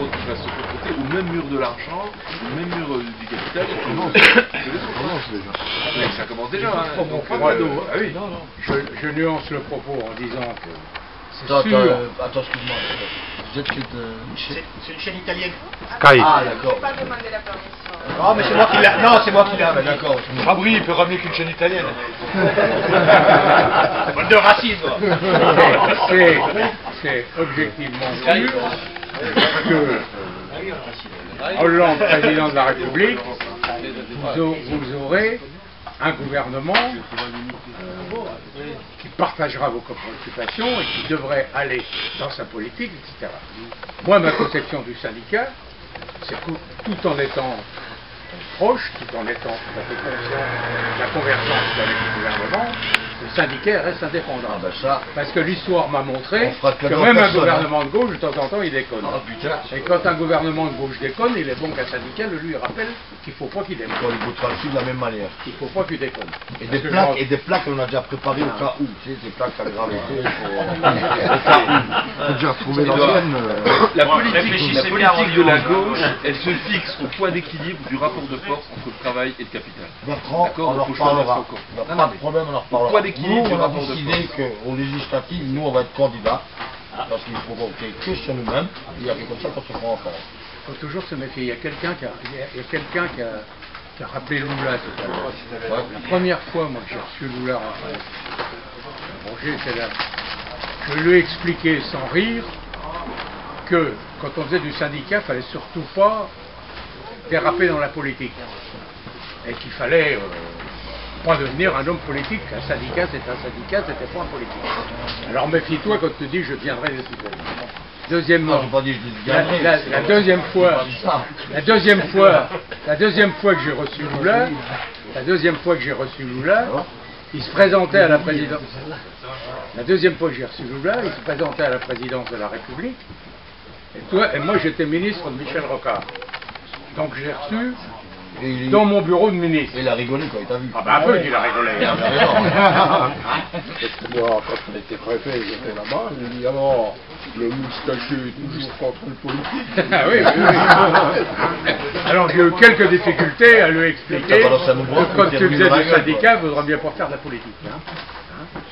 va se confronter au même mur de l'argent, au même mur du capital que les autres. Ça commence déjà. Hein. Donc, ah oui. Je nuance le propos en disant que c'est sûr. Attends, excuse-moi. Vous êtes C'est une chaîne italienne. Sky. Ah, d'accord. Je ne pas demander la permission. Non, mais c'est moi qui l'ai. Non, c'est moi qui l'ai. D'accord. Fabri, il peut ramener qu'une chaîne italienne. Bande de racisme. C'est objectivement sûr que Hollande, président de la République, vous aurez un gouvernement qui partagera vos préoccupations et qui devrait aller dans sa politique, etc. Moi, ma conception du syndicat, c'est que tout en étant proche, tout en étant tout à fait conscient de la convergence avec le gouvernement, le syndicat reste indépendant. Ah ben ça, parce que l'histoire m'a montré que même même un personne, gouvernement de gauche, de temps en temps, il déconne. Ah, putain. Et quand un gouvernement de gauche déconne, il est bon qu'un syndicat le lui rappelle qu'il ne faut pas qu'il déconne. on les votera dessus de la même manière. Il ne faut pas qu'il déconne. Et des plaques on a déjà préparées au cas où. Tu sais, des plaques à gravité. Au cas où. Faut déjà trouver l'ancienne. La politique de la gauche, elle se fixe au point d'équilibre du rapport de force entre le travail et le capital. Bertrand, on en reparlera. Pas de problème, on en reparlera. Nous, on a décidé qu'aux législatives, nous, on va être candidats. Parce qu'il faut voter que sur nous-mêmes. Il y a comme ça qu'on se prend en compte. Il faut toujours se méfier. Il y a quelqu'un qui a rappelé Lula tout à l'heure. Ouais. La première fois, moi, que j'ai reçu Lula, Roger était là. Je lui ai expliqué sans rire que quand on faisait du syndicat, il ne fallait surtout pas déraper dans la politique. Et qu'il fallait pas devenir un homme politique. Un syndicat, c'est un syndicat, c'était pas un politique. Alors méfie-toi quand tu dis je deviendrai député. Deuxièmement, la deuxième fois que j'ai reçu Lula, il se présentait à la présidence. La deuxième fois que j'ai reçu Lula, il se présentait à la présidence de la République. Et moi j'étais ministre de Michel Rocard. Donc j'ai reçu dans mon bureau de ministre. Il a rigolé quand il t'a vu. Ah ben un peu il a rigolé. Moi, quand on était préfet, j'étais là-bas, il dit alors, le moustachu est toujours contre le politique. Ah oui, oui. Alors j'ai eu quelques difficultés à lui expliquer que quand tu faisais du syndicat, il vaudrait bien pas faire de la politique.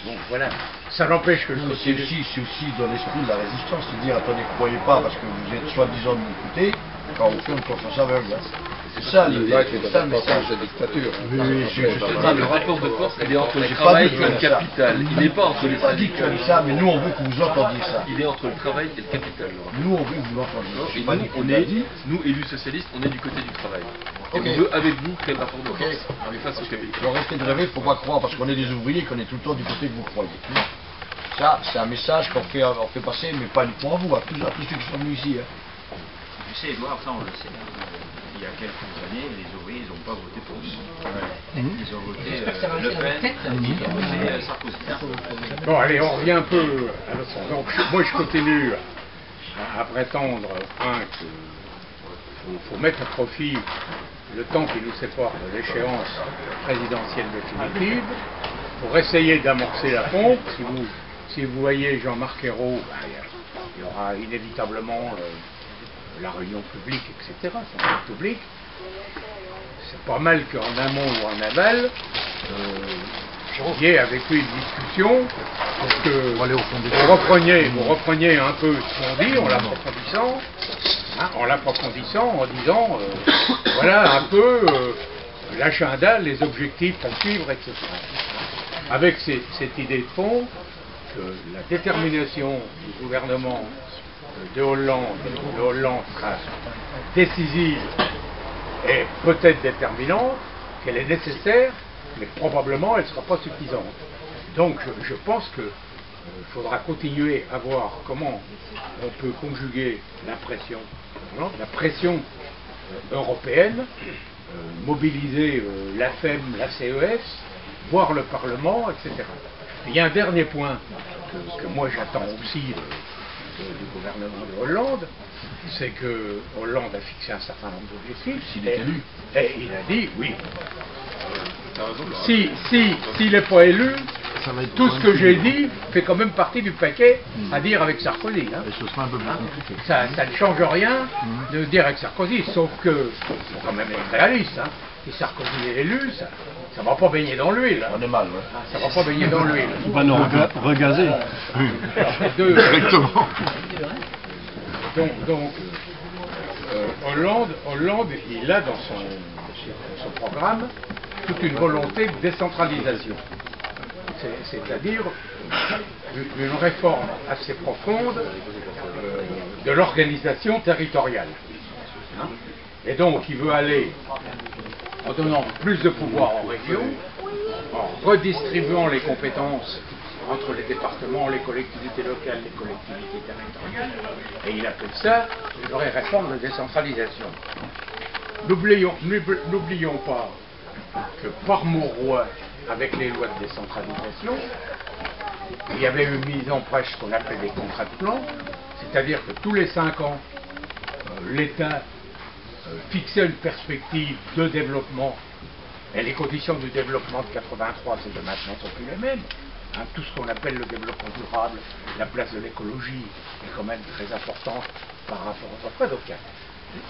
Bon, voilà. Ça n'empêche que c'est aussi dans l'esprit de la résistance, c'est dire attendez, croyez pas parce que vous êtes soi-disant de mon côté, quand on fait une confiance aveugle. C'est ça l'idée, c'est ça le message de dictature. Le rapport de force, il est entre le travail et le capital. Il n'est pas entre les syndicats. Ça, mais nous on veut que vous entendiez ça. Il est entre le travail et le capital. Nous on veut que vous l'entendiez. Nous, élus socialistes, on est du côté du travail. Et on veut avec vous créer le rapport de force. On est face au capital. Alors restez de rêver, il ne faut pas croire parce qu'on est des ouvriers qu'on est tout le temps du côté que vous croyez. Ça, c'est un message qu'on fait passer, mais pas uniquement à vous, à tous ceux qui sont venus ici. Tu sais, Edouard, ça on le sait. Il y a quelques années, les ouvriers, ils n'ont pas voté pour nous. Ils ont voté Le Pen, ils ont voté Sarkozy. Bon, allez, on revient un peu à l'autre. Donc, moi, je continue à prétendre, qu'il faut mettre à profit le temps qui nous sépare de l'échéance présidentielle définitive pour essayer d'amorcer la pompe. Si vous voyez Jean-Marc Ayrault, il y aura inévitablement la réunion publique, etc., son public. C'est pas mal qu'en amont ou en aval, il y ait avec lui une discussion, parce que vous repreniez un peu ce qu'on dit en l'approfondissant, en disant, voilà un peu l'agenda, les objectifs à suivre, etc. Avec cette idée de fond que la détermination du gouvernement de Hollande sera décisive et peut-être déterminante, qu'elle est nécessaire, mais probablement elle ne sera pas suffisante. Donc je pense qu'il faudra continuer à voir comment on peut conjuguer la pression européenne, mobiliser l'AFEM, la CES, voir le Parlement, etc. Il y a un dernier point que moi j'attends aussi du gouvernement de Hollande, c'est que Hollande a fixé un certain nombre d'objectifs. Et il a dit, oui, s'il n'est pas élu, tout ce que j'ai dit fait quand même partie du paquet à dire avec Sarkozy. Hein. Et ce sera un peu plus compliqué. Ça ne change rien de dire avec Sarkozy, sauf que, faut quand même être réaliste, hein. Si Sarkozy est élu, ça ne va pas baigner dans l'huile. Hein. On est mal, ouais. Ça va pas baigner dans l'huile. Il va nous regazer. Directement. Donc Hollande, il a dans son programme toute une volonté de décentralisation. C'est-à-dire une réforme assez profonde de l'organisation territoriale. Hein. Et donc il veut aller en donnant plus de pouvoir aux régions, en redistribuant les compétences entre les départements, les collectivités locales, les collectivités territoriales, et il appelle ça une vraie réforme de décentralisation. N'oublions pas que par Mauroy, avec les lois de décentralisation, il y avait eu mise en place ce qu'on appelle des contrats de plan, c'est-à-dire que tous les 5 ans, l'État fixait une perspective de développement, et les conditions du développement de 83 et de maintenant ne sont plus les mêmes. Hein, tout ce qu'on appelle le développement durable, la place de l'écologie est quand même très importante par rapport au après. Donc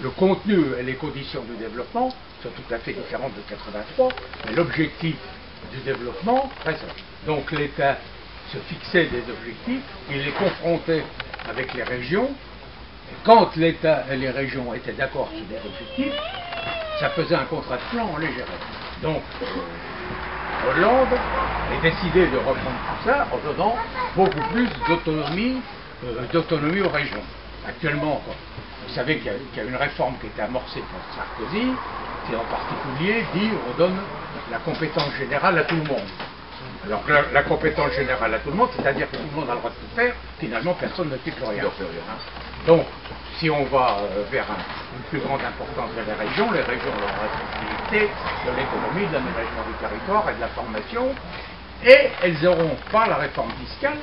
le contenu et les conditions du développement sont tout à fait différentes de 83, mais l'objectif du développement reste. Donc l'État se fixait des objectifs, il les confrontait avec les régions. Et quand l'État et les régions étaient d'accord sur des objectifs, ça faisait un contrat de plan, on les gérait. Donc Hollande a décidé de reprendre tout ça en donnant beaucoup plus d'autonomie aux régions. Actuellement, vous savez qu'il y a une réforme qui a été amorcée par Sarkozy, qui en particulier dit on donne la compétence générale à tout le monde. Alors la compétence générale à tout le monde, c'est-à-dire que tout le monde a le droit de tout faire, finalement personne ne fait plus rien. Donc, si on va vers une plus grande importance vers les régions ont la responsabilité de l'économie, de l'aménagement du territoire et de la formation, et elles auront, par la réforme fiscale,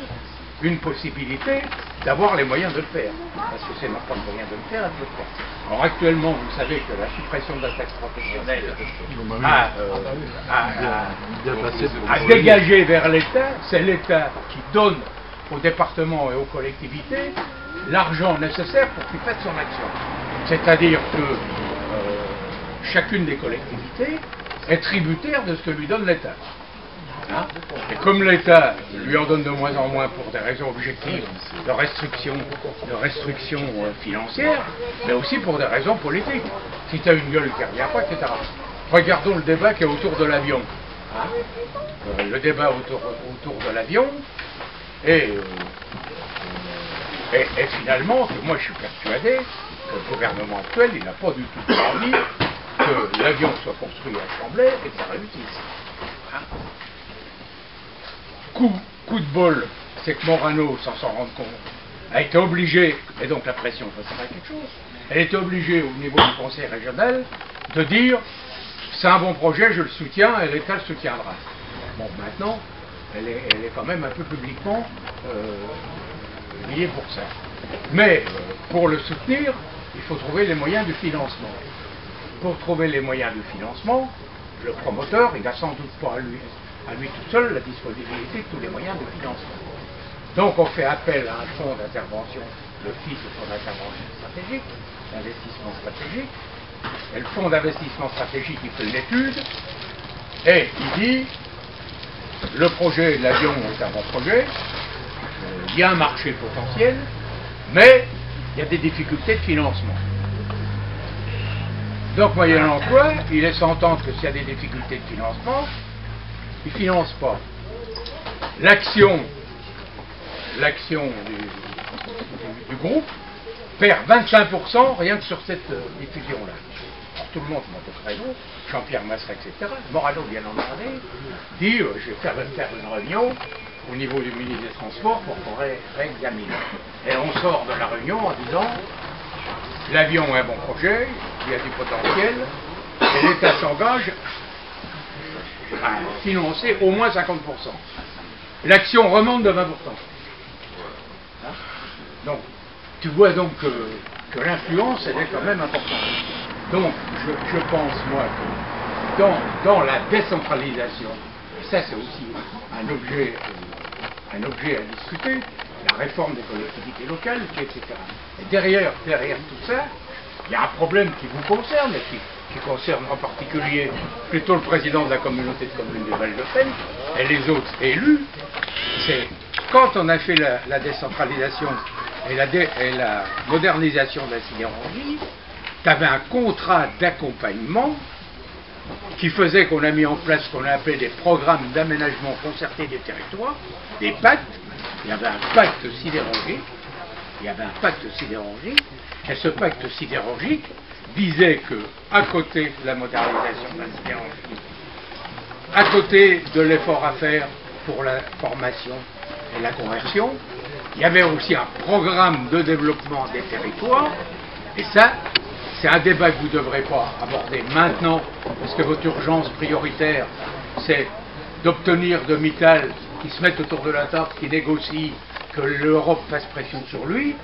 une possibilité d'avoir les moyens de le faire. Parce que si elles n'ont pas les moyens de le faire, elles peuvent le faire. Alors actuellement, vous savez que la suppression de la taxe professionnelle a dégagé vers l'État, c'est l'État qui donne aux départements et aux collectivités l'argent nécessaire pour qu'il fasse son action. C'est-à-dire que chacune des collectivités est tributaire de ce que lui donne l'État. Hein? Et comme l'État lui en donne de moins en moins pour des raisons objectives de restriction financière, mais aussi pour des raisons politiques. Si tu as une gueule qui ne revient pas, etc. Regardons le débat qui est autour de l'avion. Hein? Le débat autour de l'avion, et finalement, moi je suis persuadé que le gouvernement actuel, il n'a pas du tout envie que l'avion soit construit à Chambly et que ça réussisse. Hein? Coup de bol, c'est que Morano, sans s'en rendre compte, a été obligé, et donc la pression faisait quelque chose, elle était obligée au niveau du conseil régional de dire c'est un bon projet, je le soutiens et l'État le soutiendra. Bon, maintenant, elle est quand même un peu publiquement liée pour ça. Mais pour le soutenir, il faut trouver les moyens du financement. Pour trouver les moyens du financement, le promoteur, il n'a sans doute pas à lui tout seul la disponibilité de tous les moyens de financement. Donc on fait appel à un fonds d'intervention, le FIS, le fonds d'intervention stratégique, d'investissement stratégique, et le fonds d'investissement stratégique il fait l'étude, et il dit le projet de l'avion est un bon projet, il y a un marché potentiel, mais il y a des difficultés de financement. Donc moyennant quoi, il laisse entendre que s'il y a des difficultés de financement, il ne finance pas. L'action du groupe perd 25% rien que sur cette diffusion-là. Alors tout le monde monte au créneau, Jean-Pierre Masseret, etc. Morano vient en parler, dit je vais faire une réunion au niveau du ministre des Transports pour qu'on réexamine. Et on sort de la réunion en disant l'avion est un bon projet, il y a du potentiel, et l'État s'engage à financer au moins 50%. L'action remonte de 20%. Hein? Donc, tu vois donc que l'influence, elle est quand même importante. Donc, je pense, moi, que dans la décentralisation, ça c'est aussi un objet à discuter, la réforme des collectivités locales, etc. Et derrière tout ça, il y a un problème qui vous concerne, et qui concerne en particulier plutôt le président de la communauté de communes du Val-de-Fensch et les autres élus. C'est quand on a fait la décentralisation et la modernisation de la sidérurgie, tu avais un contrat d'accompagnement qui faisait qu'on a mis en place ce qu'on a appelé des programmes d'aménagement concerté des territoires, des pactes. Il y avait un pacte sidérurgique, et ce pacte sidérurgique disait que, à côté de la modernisation de la sidérurgie, à côté de l'effort à faire pour la formation et la conversion, il y avait aussi un programme de développement des territoires, et ça, c'est un débat que vous ne devrez pas aborder maintenant, parce que votre urgence prioritaire, c'est d'obtenir de Mittal qui se mette autour de la table, qui négocie, que l'Europe fasse pression sur lui,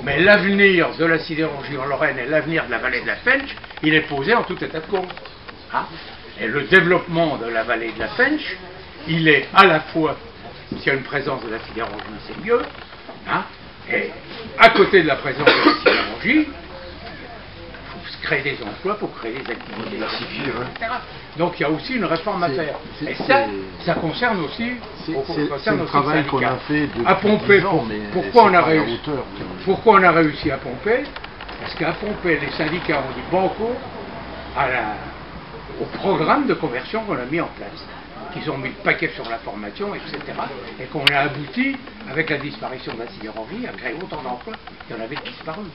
mais l'avenir de la sidérurgie en Lorraine et l'avenir de la vallée de la Fensch, il est posé en tout état de cause. Hein? Et le développement de la vallée de la Fensch, il est à la fois, s'il y a une présence de la sidérurgie, c'est mieux, hein? Et à côté de la présence de la sidérurgie, créer des emplois pour créer des activités, etc. Donc il y a aussi une réforme à faire. Et ça concerne aussi le travail qu'on a fait à Pompée. Pourquoi on a réussi à Pompée? Parce qu'à Pompée, les syndicats ont dit banco au programme de conversion qu'on a mis en place. Qu'ils ont mis le paquet sur la formation, etc. Et qu'on a abouti, avec la disparition de la sidérurgie, à créer autant d'emplois qu'il y en avait disparu.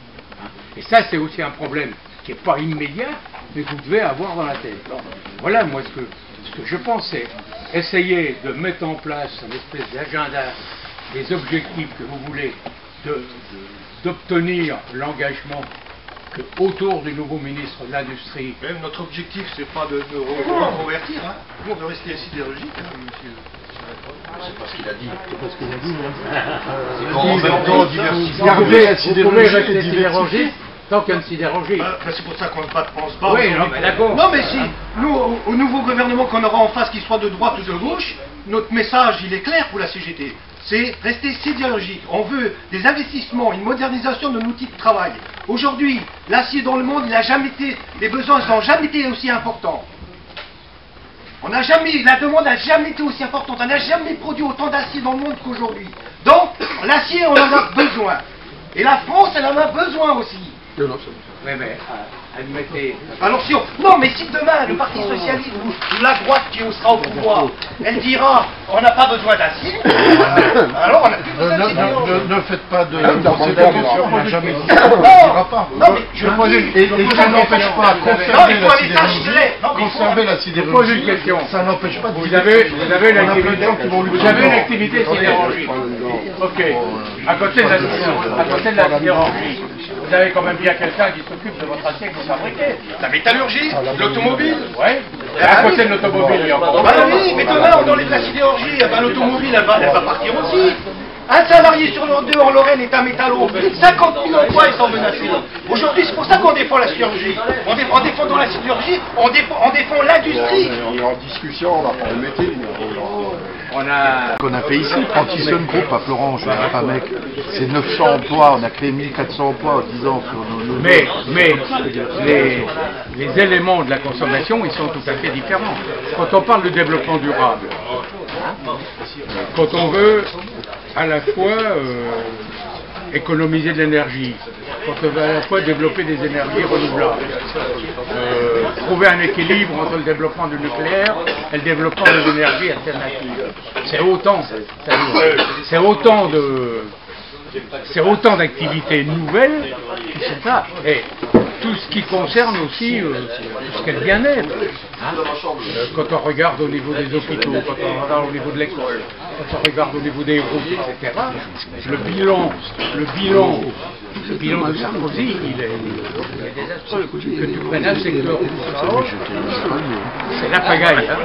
Hein. Et ça, c'est aussi un problème qui n'est pas immédiat, mais que vous devez avoir dans la tête. Donc, voilà, moi, ce que je pense, c'est essayer de mettre en place une espèce d'agenda, des objectifs que vous voulez, d'obtenir l'engagement autour du nouveau ministre de l'Industrie. Même notre objectif, c'est pas de reconvertir, hein. Nous, on veut rester sidérurgique, hein, monsieur. C'est pas ce qu'il a dit. C'est pas ce qu'il a dit, Vous pouvez rester sidérurgique tant qu'il y a une sidérurgie. C'est pour ça qu'on ne pense pas. Oui, non, mais d'accord. Non, mais si, nous, au nouveau gouvernement qu'on aura en face, qu'il soit de droite ou de gauche, notre message, il est clair pour la CGT. C'est rester sidérurgique. On veut des investissements, une modernisation de l'outil de travail. Aujourd'hui, l'acier dans le monde, les besoins n'ont jamais été aussi importants. La demande n'a jamais été aussi importante. On n'a jamais produit autant d'acier dans le monde qu'aujourd'hui. Donc, l'acier, on en a besoin. Et la France, elle en a besoin aussi. Oui, mais admettez. Alors si non, mais si demain le Parti Socialiste ou la droite qui sera au pouvoir, elle dira on n'a pas besoin d'acier, alors on n'a plus besoin d'acier. Ne faites pas de considération, on n'a jamais dit ça, on ne dira pas. Non, mais je et ça n'empêche pas conserver la sidérurgie. Ça n'empêche pas de vous avez une activité sidérurgique. Ok. À côté de la sidérurgie, vous avez quand même bien quelqu'un qui s'occupe de votre acier que vous fabriquez. La métallurgie, l'automobile. Oui. Et à côté de l'automobile, il y a encore. Bah oui, mais demain, on enlève la sidérurgie, l'automobile, elle va partir aussi. Un salarié sur deux en Lorraine est un métallo. 50 000 emplois sont menacés. Aujourd'hui, c'est pour ça qu'on défend la sidérurgie. En défendant la sidérurgie, on défend l'industrie. On est en discussion, on va pas le mettre. Qu'on a fait ici, Transition Group à Florange, mec, c'est 900 emplois, on a créé 1400 emplois en 10 ans sur nos... Mais les éléments de la consommation, ils sont tout à fait différents. Quand on parle de développement durable, quand on veut à la fois économiser de l'énergie, quand on veut à la fois développer des énergies renouvelables, trouver un équilibre entre le développement du nucléaire et le développement des énergies alternatives. C'est autant d'activités nouvelles qui sont là. Et tout ce qui concerne aussi tout ce qu'est le bien-être. Hein? Quand on regarde au niveau des hôpitaux, quand on regarde au niveau de l'école, quand on regarde au niveau des routes, etc., le bilan de Sarkozy, il est désastreux. Que tu prennes un secteur, c'est la pagaille. Hein?